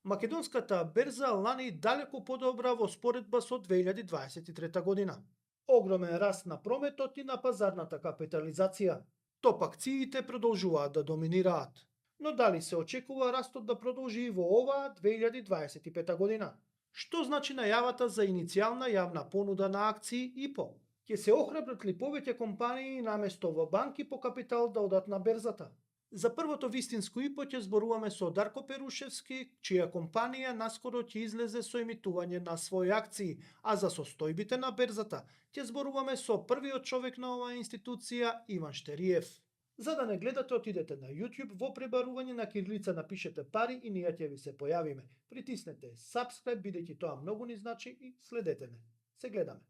Македонската берза лани далеку подобра во споредба со 2023 година. Огромен раст на прометот и на пазарната капитализација. Топ акциите продолжуваат да доминираат. Но дали се очекува растот да продолжи и во оваа 2025 година? Што значи најавата за иницијална јавна понуда на акции ИПО? Ќе се охрабрат ли повеќе компании наместо во банки по капитал да одат на берзата? За првото вистинско ИПО ќе зборуваме со Дарко Перушевски, чија компанија наскоро ќе излезе со емитување на своји акции, а за состојбите на берзата ќе зборуваме со првиот човек на оваа институција, Иван Штериев. За да не гледате, отидете на YouTube, во пребарување на кирилица напишете пари и ние ќе ви се појавиме. Притиснете subscribe, бидејќи тоа многу ни значи, и следете не. Се гледаме.